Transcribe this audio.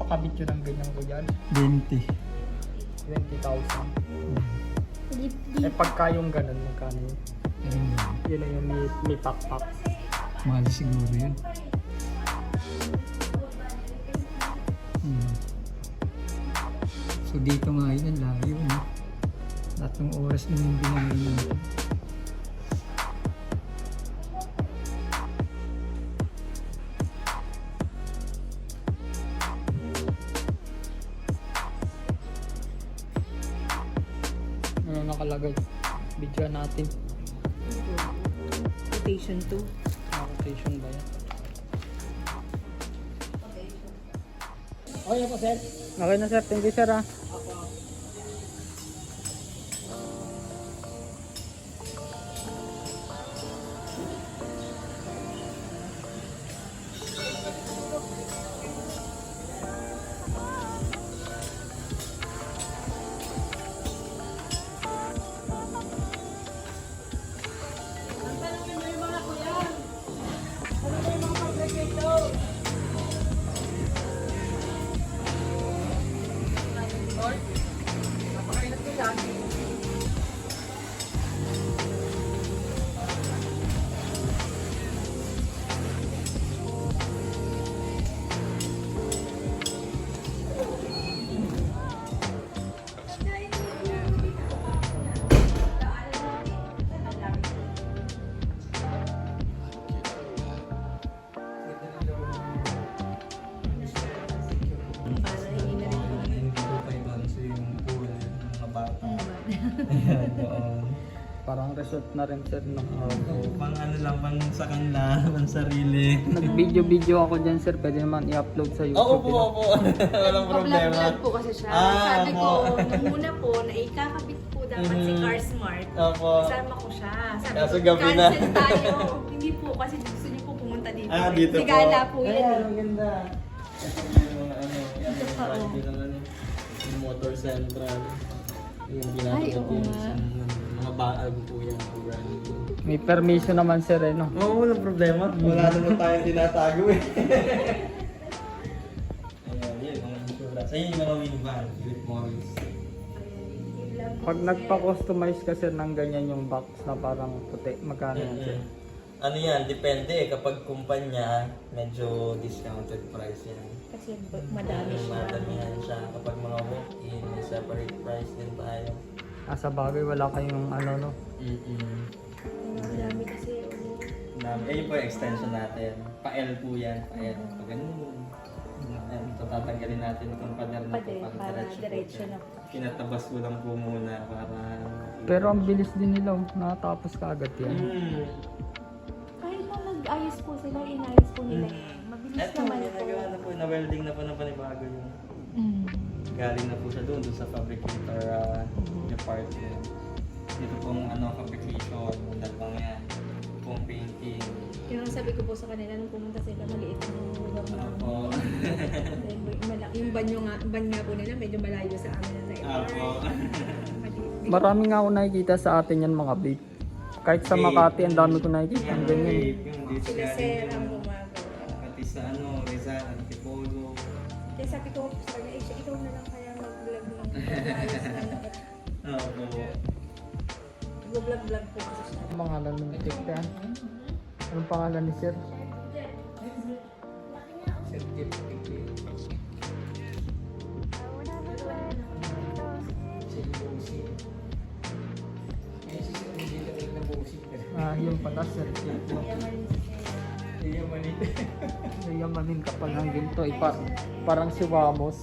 makabit yun ng ganyan ko dyan? 20. 20,000. Di, Eh pagka yung ganun, magkano yun? Ayun, Yun na yung may pak-pak. mahal siguro yun. So dito nga yun, ang layo, no? Tatlong oras na yung binamay natin. Ano nakalagay? Video natin. quotation 2. Rotation ba yan? Okay na po, sir. Okay na, sir. Thank you, sir, ah. Para hindi na rin po. Hindi ko pa ibanso yung pool ng mga bata. Ayan, doon. Parang result na rin, sir, no? Pang ano lang, pang sa kanila, pang sarili. Nag-video ako dyan, sir. Pwede naman i-upload sa YouTube. Oo po, opo. Walang problema. Pag-vlog po kasi siya. Ah, Sabi ko, opo. nung una po, na ikakabit po dapat si Car Smart. Opo. Kasama ko siya. Sabi Kaso ko, gabi na. cancel tayo. Hindi po, kasi gusto niyo po pumunta dito. Ah, dito po. Sigala po Ayan, yan. ang ganda. Ito yung ano, yan Ito yung pa, oh. brand ng ano, yung Motor Central. Yung Ay, ginagawa oo yung nga. mga baag po yan, mga brand. May permission naman, sir, eh, no? Oo, walang problema. Wala naman tayong tinatago eh. Ayan, yun, mga insurance. Ayun yung mga minivan, Philip Morris. Pag nagpa-customize ka, sir, ng ganyan yung box na parang puti, magkano yan, sir? Ano yan, depende eh. Kapag kumpanya, medyo discounted price yan. Kasi madami siya. Madamihan siya. Kapag mga walk-in, may separate price din tayo. Sa bagay, wala kayong ano, no? Madami kasi. Ayun po yung extension natin. Pa-L po yan. Pa-L. Pag ganun. Ayan, ito tatanggalin natin itong pader na po. Pader, para diretso na po. Kinatabas ko lang po muna para... Pero ang bilis din nila, oh. Nakatapos ka agad yan. Kahit na nag-ayos po sila, inayos po nila. Mabilis Eto, naman po. ginagawa na po. Na-welding na po na panibago yung... Galing na po siya doon sa fabricator department. Dito pong ano, fabrication, yung dalawang yan. Pong painting. Yung sabi ko po sa kanila nung pumunta sila, maliit ang lugar na. Apo. Yung ban nga po nila, medyo malayo sa amin na tayo. Apo. Marami nga ako nakikita sa atin yan, mga babe. Kahit sa Makati, ang dami ko nakikita. Ang ganyan. Yung Sila sir ang gumagawa. pati sa ano, Rizal, Antipolo. Kaya sabi ko sa kanya, ikaw na lang kaya mag-vlog ng ayos na. Opo. Mag-vlog po kasi siya. Ang pangalan ng tip yan? Anong pangalan ni sir? Yun pala, sir. Yayamanin ka pa ng ginto. Parang si Wamos.